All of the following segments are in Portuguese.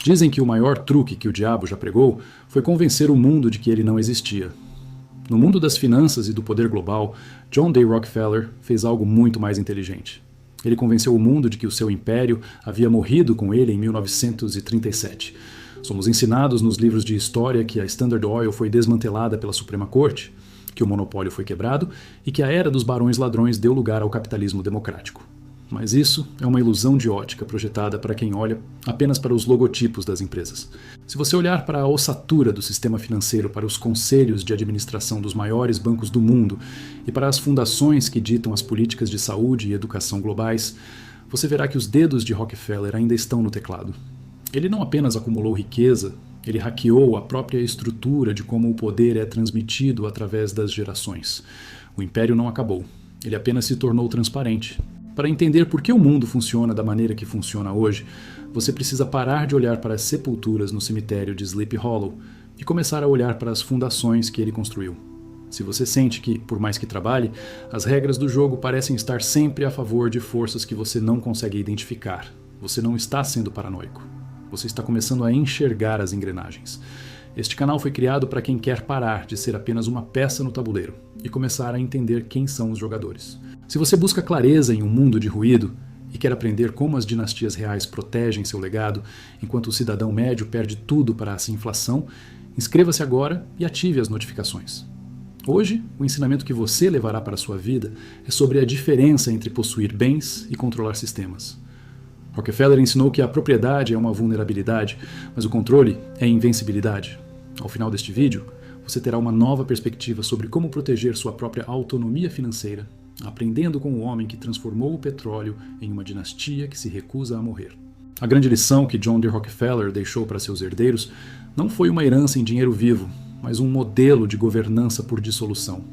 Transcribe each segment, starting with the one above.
Dizem que o maior truque que o diabo já pregou foi convencer o mundo de que ele não existia. No mundo das finanças e do poder global, John D. Rockefeller fez algo muito mais inteligente. Ele convenceu o mundo de que o seu império havia morrido com ele em 1937. Somos ensinados nos livros de história que a Standard Oil foi desmantelada pela Suprema Corte, que o monopólio foi quebrado e que a era dos barões ladrões deu lugar ao capitalismo democrático. Mas isso é uma ilusão de ótica projetada para quem olha apenas para os logotipos das empresas. Se você olhar para a ossatura do sistema financeiro, para os conselhos de administração dos maiores bancos do mundo e para as fundações que ditam as políticas de saúde e educação globais, você verá que os dedos de Rockefeller ainda estão no teclado. Ele não apenas acumulou riqueza, ele hackeou a própria estrutura de como o poder é transmitido através das gerações. O império não acabou, ele apenas se tornou transparente. Para entender por que o mundo funciona da maneira que funciona hoje, você precisa parar de olhar para as sepulturas no cemitério de Sleepy Hollow e começar a olhar para as fundações que ele construiu. Se você sente que, por mais que trabalhe, as regras do jogo parecem estar sempre a favor de forças que você não consegue identificar, você não está sendo paranoico. Você está começando a enxergar as engrenagens. Este canal foi criado para quem quer parar de ser apenas uma peça no tabuleiro e começar a entender quem são os jogadores. Se você busca clareza em um mundo de ruído e quer aprender como as dinastias reais protegem seu legado, enquanto o cidadão médio perde tudo para essa inflação, inscreva-se agora e ative as notificações. Hoje, o ensinamento que você levará para a sua vida é sobre a diferença entre possuir bens e controlar sistemas. Rockefeller ensinou que a propriedade é uma vulnerabilidade, mas o controle é invencibilidade. Ao final deste vídeo, você terá uma nova perspectiva sobre como proteger sua própria autonomia financeira, aprendendo com o homem que transformou o petróleo em uma dinastia que se recusa a morrer. A grande lição que John D. Rockefeller deixou para seus herdeiros não foi uma herança em dinheiro vivo, mas um modelo de governança por dissolução.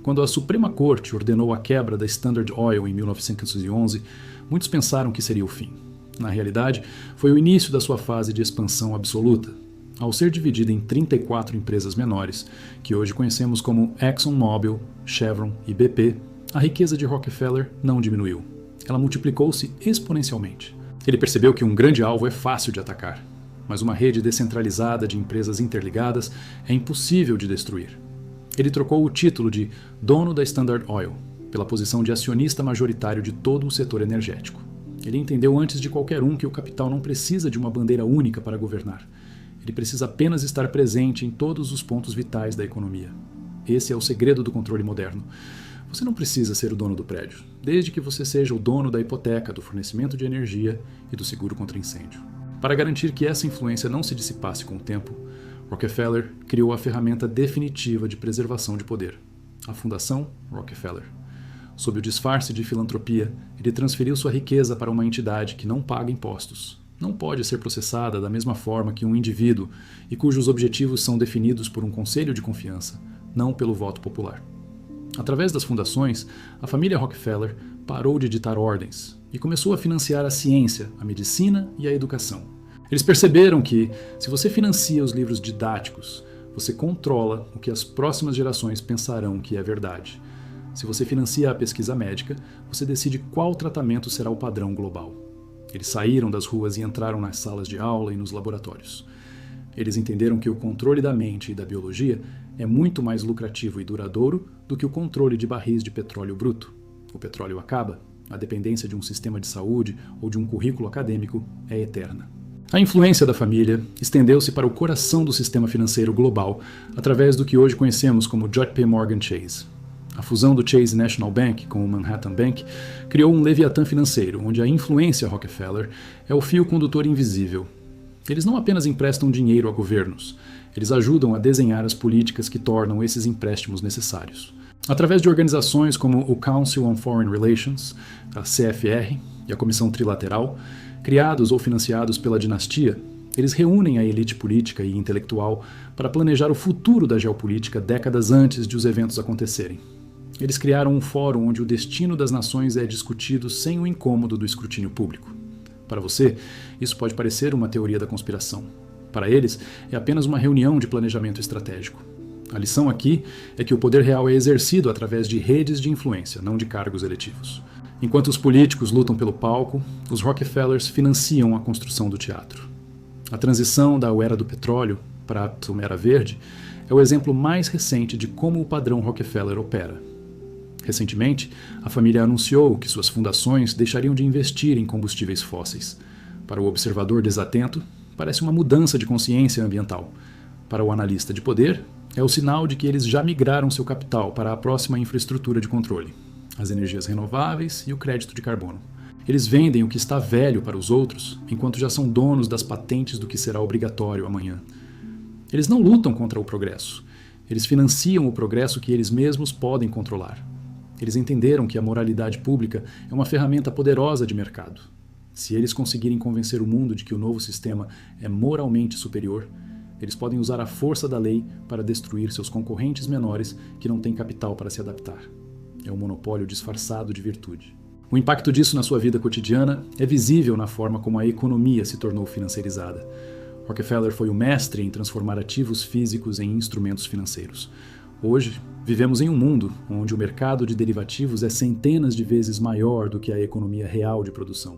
Quando a Suprema Corte ordenou a quebra da Standard Oil em 1911, muitos pensaram que seria o fim. Na realidade, foi o início da sua fase de expansão absoluta, ao ser dividida em 34 empresas menores, que hoje conhecemos como ExxonMobil, Chevron e BP. A riqueza de Rockefeller não diminuiu. Ela multiplicou-se exponencialmente. Ele percebeu que um grande alvo é fácil de atacar, mas uma rede descentralizada de empresas interligadas é impossível de destruir. Ele trocou o título de dono da Standard Oil pela posição de acionista majoritário de todo o setor energético. Ele entendeu antes de qualquer um que o capital não precisa de uma bandeira única para governar. Ele precisa apenas estar presente em todos os pontos vitais da economia. Esse é o segredo do controle moderno. Você não precisa ser o dono do prédio, desde que você seja o dono da hipoteca, do fornecimento de energia e do seguro contra incêndio. Para garantir que essa influência não se dissipasse com o tempo, Rockefeller criou a ferramenta definitiva de preservação de poder, a Fundação Rockefeller. Sob o disfarce de filantropia, ele transferiu sua riqueza para uma entidade que não paga impostos, não pode ser processada da mesma forma que um indivíduo e cujos objetivos são definidos por um conselho de confiança, não pelo voto popular. Através das fundações, a família Rockefeller parou de ditar ordens e começou a financiar a ciência, a medicina e a educação. Eles perceberam que, se você financia os livros didáticos, você controla o que as próximas gerações pensarão que é verdade. Se você financia a pesquisa médica, você decide qual tratamento será o padrão global. Eles saíram das ruas e entraram nas salas de aula e nos laboratórios. Eles entenderam que o controle da mente e da biologia é muito mais lucrativo e duradouro do que o controle de barris de petróleo bruto. O petróleo acaba, a dependência de um sistema de saúde ou de um currículo acadêmico é eterna. A influência da família estendeu-se para o coração do sistema financeiro global através do que hoje conhecemos como JP Morgan Chase. A fusão do Chase National Bank com o Manhattan Bank criou um leviatã financeiro, onde a influência Rockefeller é o fio condutor invisível. Eles não apenas emprestam dinheiro a governos, eles ajudam a desenhar as políticas que tornam esses empréstimos necessários. Através de organizações como o Council on Foreign Relations, a CFR e a Comissão Trilateral, criados ou financiados pela dinastia, eles reúnem a elite política e intelectual para planejar o futuro da geopolítica décadas antes de os eventos acontecerem. Eles criaram um fórum onde o destino das nações é discutido sem o incômodo do escrutínio público. Para você, isso pode parecer uma teoria da conspiração. Para eles, é apenas uma reunião de planejamento estratégico. A lição aqui é que o poder real é exercido através de redes de influência, não de cargos eletivos. Enquanto os políticos lutam pelo palco, os Rockefellers financiam a construção do teatro. A transição da era do petróleo para a era verde é o exemplo mais recente de como o padrão Rockefeller opera. Recentemente, a família anunciou que suas fundações deixariam de investir em combustíveis fósseis. Para o observador desatento, parece uma mudança de consciência ambiental. Para o analista de poder, é o sinal de que eles já migraram seu capital para a próxima infraestrutura de controle, as energias renováveis e o crédito de carbono. Eles vendem o que está velho para os outros, enquanto já são donos das patentes do que será obrigatório amanhã. Eles não lutam contra o progresso. Eles financiam o progresso que eles mesmos podem controlar. Eles entenderam que a moralidade pública é uma ferramenta poderosa de mercado. Se eles conseguirem convencer o mundo de que o novo sistema é moralmente superior, eles podem usar a força da lei para destruir seus concorrentes menores que não têm capital para se adaptar. É um monopólio disfarçado de virtude. O impacto disso na sua vida cotidiana é visível na forma como a economia se tornou financiarizada. Rockefeller foi o mestre em transformar ativos físicos em instrumentos financeiros. Hoje, vivemos em um mundo onde o mercado de derivativos é centenas de vezes maior do que a economia real de produção.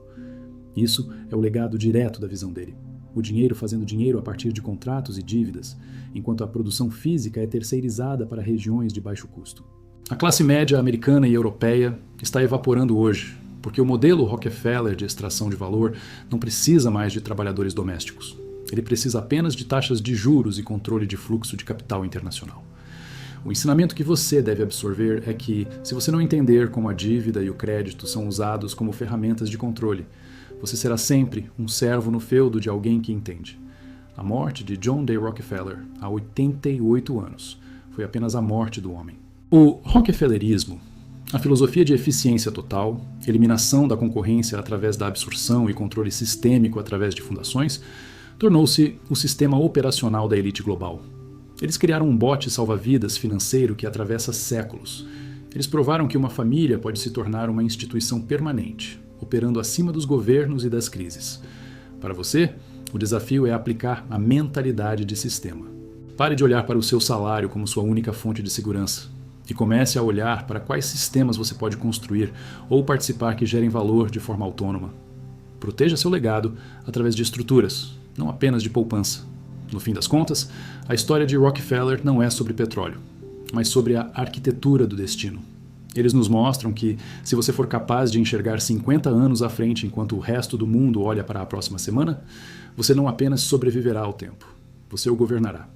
Isso é o legado direto da visão dele. O dinheiro fazendo dinheiro a partir de contratos e dívidas, enquanto a produção física é terceirizada para regiões de baixo custo. A classe média americana e europeia está evaporando hoje, porque o modelo Rockefeller de extração de valor não precisa mais de trabalhadores domésticos. Ele precisa apenas de taxas de juros e controle de fluxo de capital internacional. O ensinamento que você deve absorver é que, se você não entender como a dívida e o crédito são usados como ferramentas de controle, você será sempre um servo no feudo de alguém que entende. A morte de John D. Rockefeller, há 88 anos, foi apenas a morte do homem. O Rockefellerismo, a filosofia de eficiência total, eliminação da concorrência através da absorção e controle sistêmico através de fundações, tornou-se o sistema operacional da elite global. Eles criaram um bote salva-vidas financeiro que atravessa séculos. Eles provaram que uma família pode se tornar uma instituição permanente, operando acima dos governos e das crises. Para você, o desafio é aplicar a mentalidade de sistema. Pare de olhar para o seu salário como sua única fonte de segurança e comece a olhar para quais sistemas você pode construir ou participar que gerem valor de forma autônoma. Proteja seu legado através de estruturas, não apenas de poupança. No fim das contas, a história de Rockefeller não é sobre petróleo, mas sobre a arquitetura do destino. Eles nos mostram que, se você for capaz de enxergar 50 anos à frente enquanto o resto do mundo olha para a próxima semana, você não apenas sobreviverá ao tempo, você o governará.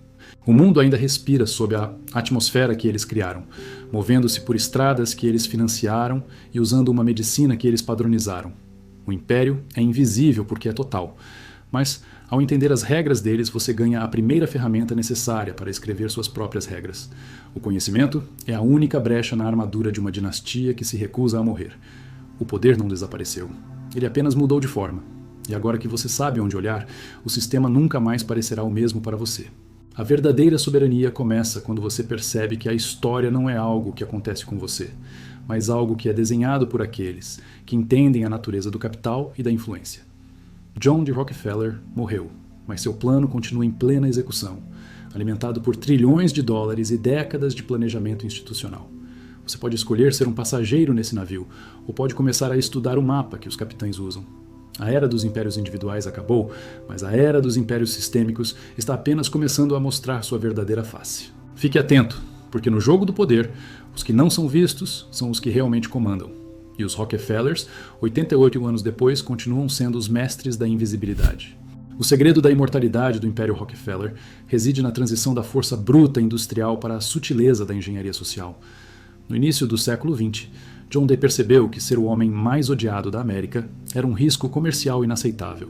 O mundo ainda respira sob a atmosfera que eles criaram, movendo-se por estradas que eles financiaram e usando uma medicina que eles padronizaram. O império é invisível porque é total, mas, ao entender as regras deles, você ganha a primeira ferramenta necessária para escrever suas próprias regras. O conhecimento é a única brecha na armadura de uma dinastia que se recusa a morrer. O poder não desapareceu. Ele apenas mudou de forma. E agora que você sabe onde olhar, o sistema nunca mais parecerá o mesmo para você. A verdadeira soberania começa quando você percebe que a história não é algo que acontece com você, mas algo que é desenhado por aqueles que entendem a natureza do capital e da influência. John D. Rockefeller morreu, mas seu plano continua em plena execução, alimentado por trilhões de dólares e décadas de planejamento institucional. Você pode escolher ser um passageiro nesse navio, ou pode começar a estudar o mapa que os capitães usam. A era dos impérios individuais acabou, mas a era dos impérios sistêmicos está apenas começando a mostrar sua verdadeira face. Fique atento, porque no jogo do poder, os que não são vistos são os que realmente comandam. E os Rockefellers, 88 anos depois, continuam sendo os mestres da invisibilidade. O segredo da imortalidade do Império Rockefeller reside na transição da força bruta industrial para a sutileza da engenharia social. No início do século XX, John D. percebeu que ser o homem mais odiado da América era um risco comercial inaceitável.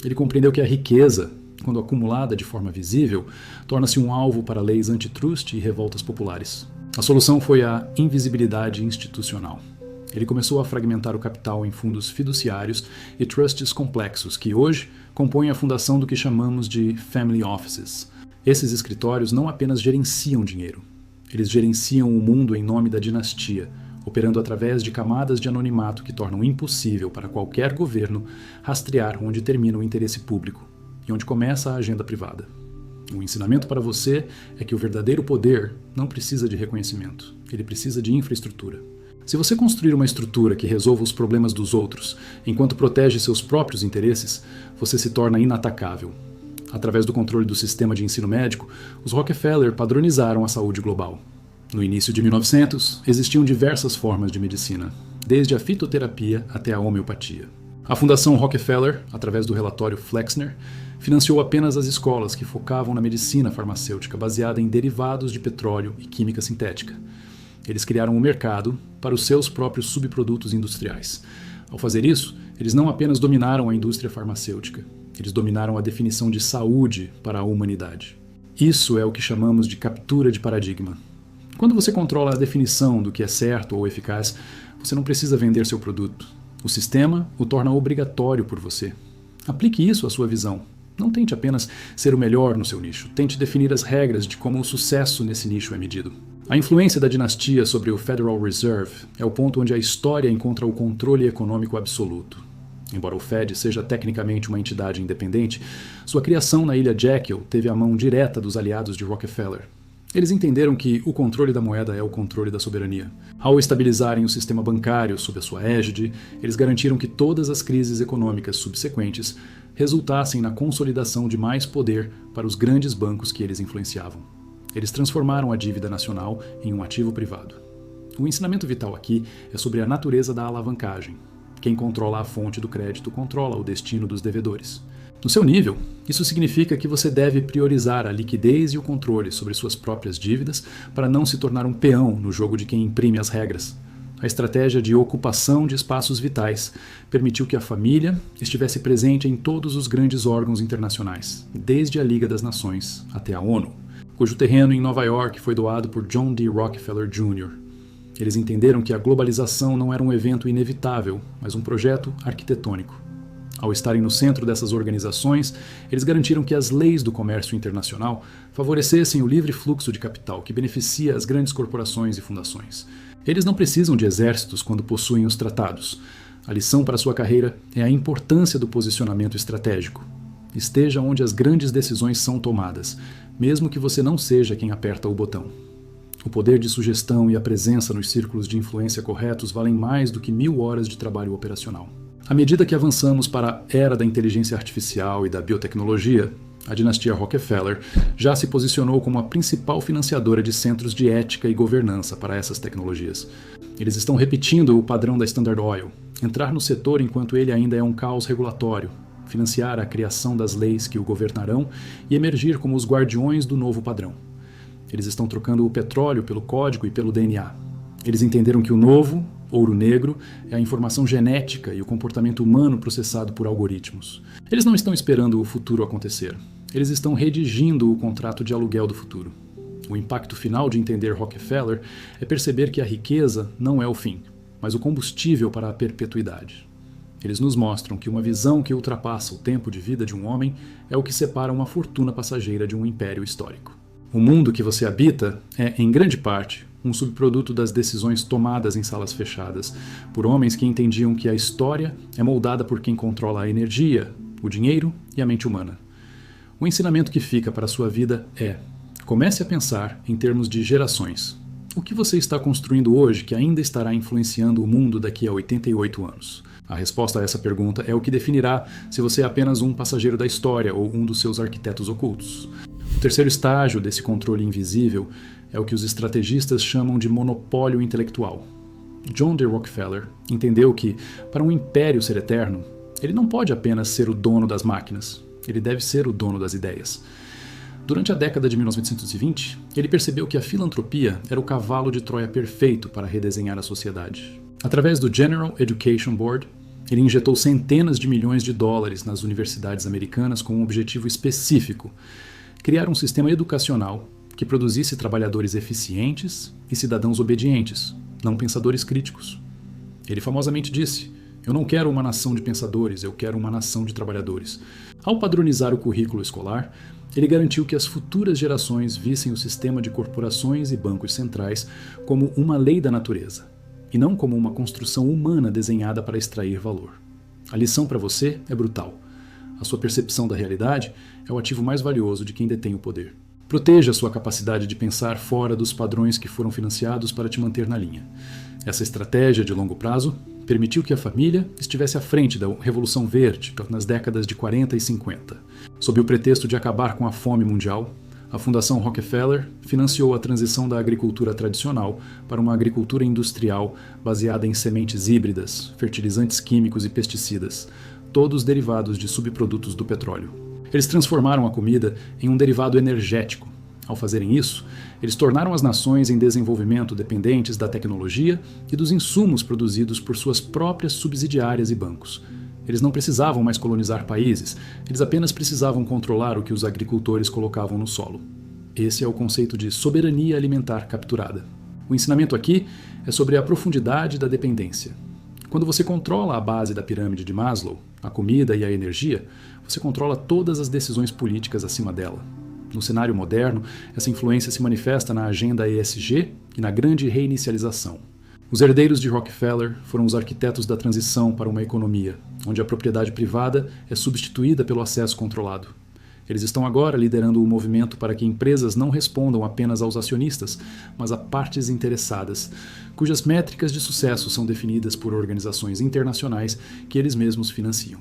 Ele compreendeu que a riqueza, quando acumulada de forma visível, torna-se um alvo para leis antitrust e revoltas populares. A solução foi a invisibilidade institucional. Ele começou a fragmentar o capital em fundos fiduciários e trusts complexos que hoje compõem a fundação do que chamamos de family offices. Esses escritórios não apenas gerenciam dinheiro, eles gerenciam o mundo em nome da dinastia, operando através de camadas de anonimato que tornam impossível para qualquer governo rastrear onde termina o interesse público e onde começa a agenda privada. O ensinamento para você é que o verdadeiro poder não precisa de reconhecimento, ele precisa de infraestrutura. Se você construir uma estrutura que resolva os problemas dos outros, enquanto protege seus próprios interesses, você se torna inatacável. Através do controle do sistema de ensino médico, os Rockefeller padronizaram a saúde global. No início de 1900, existiam diversas formas de medicina, desde a fitoterapia até a homeopatia. A Fundação Rockefeller, através do relatório Flexner, financiou apenas as escolas que focavam na medicina farmacêutica baseada em derivados de petróleo e química sintética. Eles criaram um mercado para os seus próprios subprodutos industriais. Ao fazer isso, eles não apenas dominaram a indústria farmacêutica, eles dominaram a definição de saúde para a humanidade. Isso é o que chamamos de captura de paradigma. Quando você controla a definição do que é certo ou eficaz, você não precisa vender seu produto. O sistema o torna obrigatório por você. Aplique isso à sua visão. Não tente apenas ser o melhor no seu nicho. Tente definir as regras de como o sucesso nesse nicho é medido. A influência da dinastia sobre o Federal Reserve é o ponto onde a história encontra o controle econômico absoluto. Embora o Fed seja tecnicamente uma entidade independente, sua criação na Ilha Jekyll teve a mão direta dos aliados de Rockefeller. Eles entenderam que o controle da moeda é o controle da soberania. Ao estabilizarem o sistema bancário sob a sua égide, eles garantiram que todas as crises econômicas subsequentes resultassem na consolidação de mais poder para os grandes bancos que eles influenciavam. Eles transformaram a dívida nacional em um ativo privado. O ensinamento vital aqui é sobre a natureza da alavancagem. Quem controla a fonte do crédito controla o destino dos devedores. No seu nível, isso significa que você deve priorizar a liquidez e o controle sobre suas próprias dívidas para não se tornar um peão no jogo de quem imprime as regras. A estratégia de ocupação de espaços vitais permitiu que a família estivesse presente em todos os grandes órgãos internacionais, desde a Liga das Nações até a ONU, cujo terreno em Nova York foi doado por John D. Rockefeller Jr. Eles entenderam que a globalização não era um evento inevitável, mas um projeto arquitetônico. Ao estarem no centro dessas organizações, eles garantiram que as leis do comércio internacional favorecessem o livre fluxo de capital que beneficia as grandes corporações e fundações. Eles não precisam de exércitos quando possuem os tratados. A lição para sua carreira é a importância do posicionamento estratégico. Esteja onde as grandes decisões são tomadas, mesmo que você não seja quem aperta o botão. O poder de sugestão e a presença nos círculos de influência corretos valem mais do que 1000 horas de trabalho operacional. À medida que avançamos para a era da inteligência artificial e da biotecnologia, a dinastia Rockefeller já se posicionou como a principal financiadora de centros de ética e governança para essas tecnologias. Eles estão repetindo o padrão da Standard Oil, entrar no setor enquanto ele ainda é um caos regulatório, financiar a criação das leis que o governarão e emergir como os guardiões do novo padrão. Eles estão trocando o petróleo pelo código e pelo DNA. Eles entenderam que o novo, ouro negro, é a informação genética e o comportamento humano processado por algoritmos. Eles não estão esperando o futuro acontecer. Eles estão redigindo o contrato de aluguel do futuro. O impacto final de entender Rockefeller é perceber que a riqueza não é o fim, mas o combustível para a perpetuidade. Eles nos mostram que uma visão que ultrapassa o tempo de vida de um homem é o que separa uma fortuna passageira de um império histórico. O mundo que você habita é, em grande parte, um subproduto das decisões tomadas em salas fechadas, por homens que entendiam que a história é moldada por quem controla a energia, o dinheiro e a mente humana. O ensinamento que fica para a sua vida é: comece a pensar em termos de gerações. O que você está construindo hoje que ainda estará influenciando o mundo daqui a 88 anos? A resposta a essa pergunta é o que definirá se você é apenas um passageiro da história ou um dos seus arquitetos ocultos. O terceiro estágio desse controle invisível é o que os estrategistas chamam de monopólio intelectual. John D. Rockefeller entendeu que, para um império ser eterno, ele não pode apenas ser o dono das máquinas, ele deve ser o dono das ideias. Durante a década de 1920, ele percebeu que a filantropia era o cavalo de Troia perfeito para redesenhar a sociedade. Através do General Education Board, ele injetou centenas de milhões de dólares nas universidades americanas com um objetivo específico: criar um sistema educacional que produzisse trabalhadores eficientes e cidadãos obedientes, não pensadores críticos. Ele famosamente disse: "Eu não quero uma nação de pensadores, eu quero uma nação de trabalhadores." Ao padronizar o currículo escolar, ele garantiu que as futuras gerações vissem o sistema de corporações e bancos centrais como uma lei da natureza, e não como uma construção humana desenhada para extrair valor. A lição para você é brutal. A sua percepção da realidade é o ativo mais valioso de quem detém o poder. Proteja a sua capacidade de pensar fora dos padrões que foram financiados para te manter na linha. Essa estratégia de longo prazo permitiu que a família estivesse à frente da Revolução Verde nas décadas de 40 e 50. Sob o pretexto de acabar com a fome mundial, a Fundação Rockefeller financiou a transição da agricultura tradicional para uma agricultura industrial baseada em sementes híbridas, fertilizantes químicos e pesticidas, todos derivados de subprodutos do petróleo. Eles transformaram a comida em um derivado energético. Ao fazerem isso, eles tornaram as nações em desenvolvimento dependentes da tecnologia e dos insumos produzidos por suas próprias subsidiárias e bancos. Eles não precisavam mais colonizar países, eles apenas precisavam controlar o que os agricultores colocavam no solo. Esse é o conceito de soberania alimentar capturada. O ensinamento aqui é sobre a profundidade da dependência. Quando você controla a base da pirâmide de Maslow, a comida e a energia, você controla todas as decisões políticas acima dela. No cenário moderno, essa influência se manifesta na agenda ESG e na grande reinicialização. Os herdeiros de Rockefeller foram os arquitetos da transição para uma economia, onde a propriedade privada é substituída pelo acesso controlado. Eles estão agora liderando o movimento para que empresas não respondam apenas aos acionistas, mas a partes interessadas, cujas métricas de sucesso são definidas por organizações internacionais que eles mesmos financiam.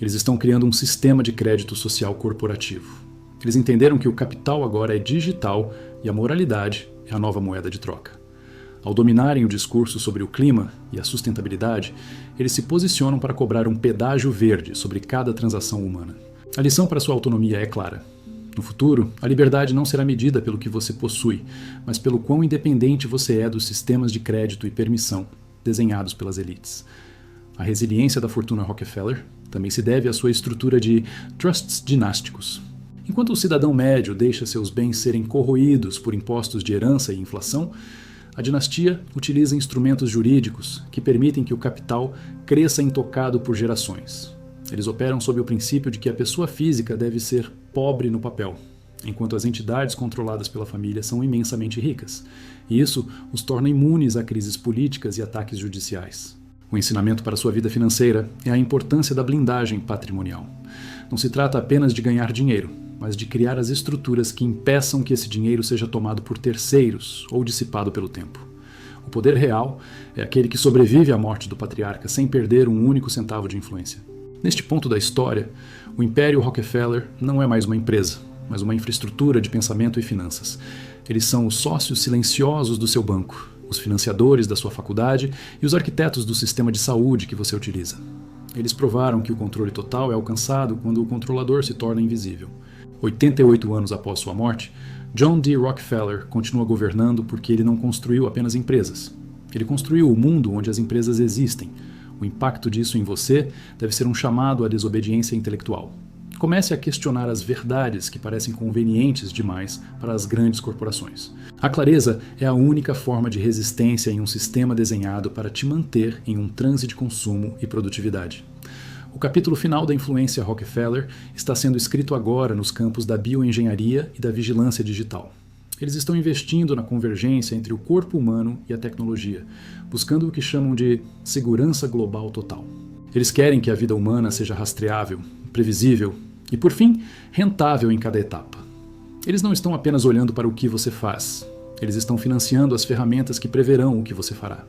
Eles estão criando um sistema de crédito social corporativo. Eles entenderam que o capital agora é digital e a moralidade é a nova moeda de troca. Ao dominarem o discurso sobre o clima e a sustentabilidade, eles se posicionam para cobrar um pedágio verde sobre cada transação humana. A lição para sua autonomia é clara. No futuro, a liberdade não será medida pelo que você possui, mas pelo quão independente você é dos sistemas de crédito e permissão desenhados pelas elites. A resiliência da fortuna Rockefeller também se deve à sua estrutura de trusts dinásticos. Enquanto o cidadão médio deixa seus bens serem corroídos por impostos de herança e inflação, a dinastia utiliza instrumentos jurídicos que permitem que o capital cresça intocado por gerações. Eles operam sob o princípio de que a pessoa física deve ser pobre no papel, enquanto as entidades controladas pela família são imensamente ricas, e isso os torna imunes a crises políticas e ataques judiciais. O ensinamento para sua vida financeira é a importância da blindagem patrimonial. Não se trata apenas de ganhar dinheiro, mas de criar as estruturas que impeçam que esse dinheiro seja tomado por terceiros ou dissipado pelo tempo. O poder real é aquele que sobrevive à morte do patriarca sem perder um único centavo de influência. Neste ponto da história, o Império Rockefeller não é mais uma empresa, mas uma infraestrutura de pensamento e finanças. Eles são os sócios silenciosos do seu banco, os financiadores da sua faculdade e os arquitetos do sistema de saúde que você utiliza. Eles provaram que o controle total é alcançado quando o controlador se torna invisível. 88 anos após sua morte, John D. Rockefeller continua governando porque ele não construiu apenas empresas. Ele construiu o mundo onde as empresas existem. O impacto disso em você deve ser um chamado à desobediência intelectual. Comece a questionar as verdades que parecem convenientes demais para as grandes corporações. A clareza é a única forma de resistência em um sistema desenhado para te manter em um transe de consumo e produtividade. O capítulo final da influência Rockefeller está sendo escrito agora nos campos da bioengenharia e da vigilância digital. Eles estão investindo na convergência entre o corpo humano e a tecnologia, buscando o que chamam de segurança global total. Eles querem que a vida humana seja rastreável, previsível e, por fim, rentável em cada etapa. Eles não estão apenas olhando para o que você faz, eles estão financiando as ferramentas que preverão o que você fará.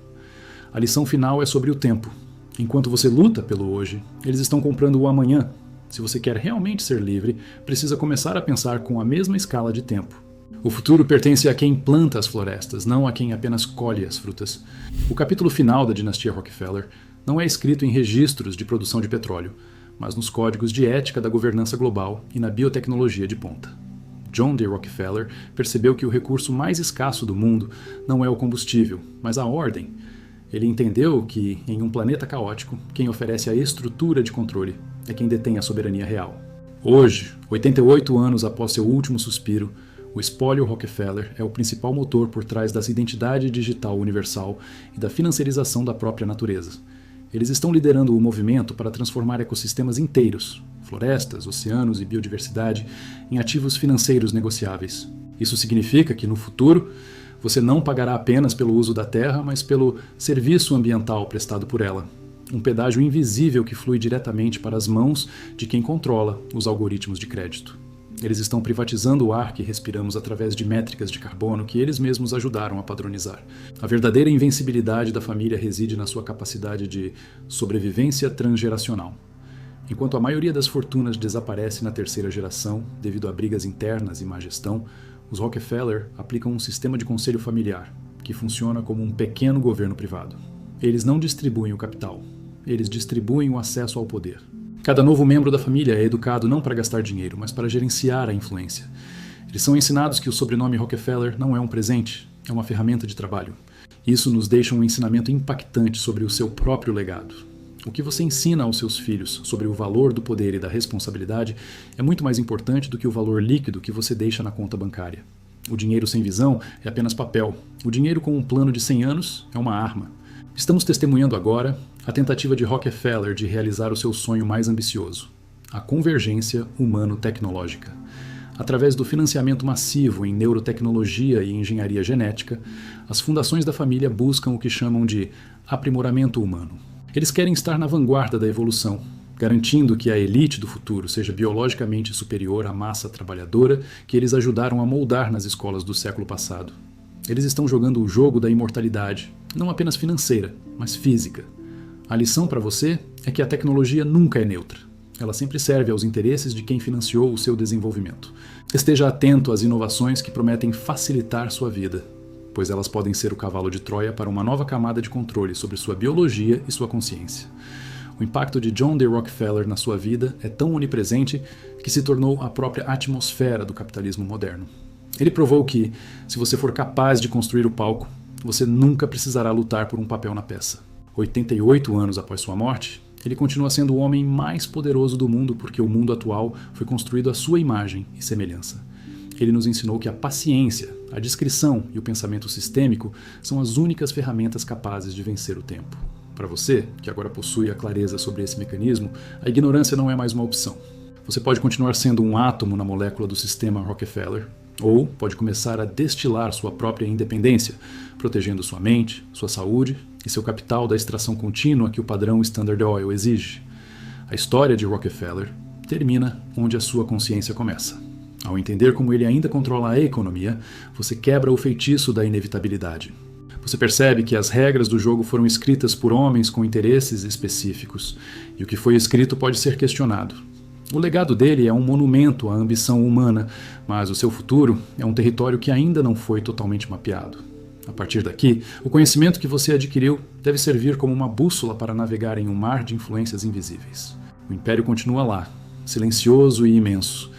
A lição final é sobre o tempo. Enquanto você luta pelo hoje, eles estão comprando o amanhã. Se você quer realmente ser livre, precisa começar a pensar com a mesma escala de tempo. O futuro pertence a quem planta as florestas, não a quem apenas colhe as frutas. O capítulo final da dinastia Rockefeller não é escrito em registros de produção de petróleo, mas nos códigos de ética da governança global e na biotecnologia de ponta. John D. Rockefeller percebeu que o recurso mais escasso do mundo não é o combustível, mas a ordem. Ele entendeu que, em um planeta caótico, quem oferece a estrutura de controle é quem detém a soberania real. Hoje, 88 anos após seu último suspiro, o espólio Rockefeller é o principal motor por trás da identidade digital universal e da financiarização da própria natureza. Eles estão liderando o movimento para transformar ecossistemas inteiros, florestas, oceanos e biodiversidade, em ativos financeiros negociáveis. Isso significa que, no futuro, você não pagará apenas pelo uso da terra, mas pelo serviço ambiental prestado por ela. Um pedágio invisível que flui diretamente para as mãos de quem controla os algoritmos de crédito. Eles estão privatizando o ar que respiramos através de métricas de carbono que eles mesmos ajudaram a padronizar. A verdadeira invencibilidade da família reside na sua capacidade de sobrevivência transgeracional. Enquanto a maioria das fortunas desaparece na terceira geração devido a brigas internas e má gestão, os Rockefeller aplicam um sistema de conselho familiar, que funciona como um pequeno governo privado. Eles não distribuem o capital, eles distribuem o acesso ao poder. Cada novo membro da família é educado não para gastar dinheiro, mas para gerenciar a influência. Eles são ensinados que o sobrenome Rockefeller não é um presente, é uma ferramenta de trabalho. Isso nos deixa um ensinamento impactante sobre o seu próprio legado. O que você ensina aos seus filhos sobre o valor do poder e da responsabilidade é muito mais importante do que o valor líquido que você deixa na conta bancária. O dinheiro sem visão é apenas papel. O dinheiro com um plano de 100 anos é uma arma. Estamos testemunhando agora a tentativa de Rockefeller de realizar o seu sonho mais ambicioso, a convergência humano-tecnológica. Através do financiamento massivo em neurotecnologia e engenharia genética, as fundações da família buscam o que chamam de aprimoramento humano. Eles querem estar na vanguarda da evolução, garantindo que a elite do futuro seja biologicamente superior à massa trabalhadora que eles ajudaram a moldar nas escolas do século passado. Eles estão jogando o jogo da imortalidade, não apenas financeira, mas física. A lição para você é que a tecnologia nunca é neutra. Ela sempre serve aos interesses de quem financiou o seu desenvolvimento. Esteja atento às inovações que prometem facilitar sua vida, pois elas podem ser o cavalo de Troia para uma nova camada de controle sobre sua biologia e sua consciência. O impacto de John D. Rockefeller na sua vida é tão onipresente que se tornou a própria atmosfera do capitalismo moderno. Ele provou que, se você for capaz de construir o palco, você nunca precisará lutar por um papel na peça. 88 anos após sua morte, ele continua sendo o homem mais poderoso do mundo porque o mundo atual foi construído à sua imagem e semelhança. Ele nos ensinou que a paciência, a discrição e o pensamento sistêmico são as únicas ferramentas capazes de vencer o tempo. Para você, que agora possui a clareza sobre esse mecanismo, a ignorância não é mais uma opção. Você pode continuar sendo um átomo na molécula do sistema Rockefeller, ou pode começar a destilar sua própria independência, protegendo sua mente, sua saúde e seu capital da extração contínua que o padrão Standard Oil exige. A história de Rockefeller termina onde a sua consciência começa. Ao entender como ele ainda controla a economia, você quebra o feitiço da inevitabilidade. Você percebe que as regras do jogo foram escritas por homens com interesses específicos, e o que foi escrito pode ser questionado. O legado dele é um monumento à ambição humana, mas o seu futuro é um território que ainda não foi totalmente mapeado. A partir daqui, o conhecimento que você adquiriu deve servir como uma bússola para navegar em um mar de influências invisíveis. O império continua lá, silencioso e imenso.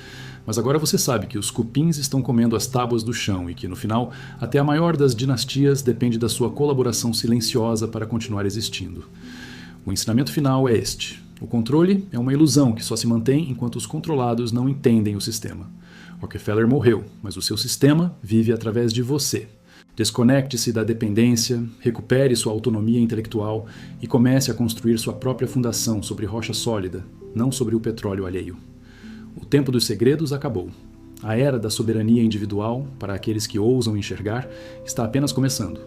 Mas agora você sabe que os cupins estão comendo as tábuas do chão e que, no final, até a maior das dinastias depende da sua colaboração silenciosa para continuar existindo. O ensinamento final é este. O controle é uma ilusão que só se mantém enquanto os controlados não entendem o sistema. Rockefeller morreu, mas o seu sistema vive através de você. Desconecte-se da dependência, recupere sua autonomia intelectual e comece a construir sua própria fundação sobre rocha sólida, não sobre o petróleo alheio. O tempo dos segredos acabou. A era da soberania individual, para aqueles que ousam enxergar, está apenas começando.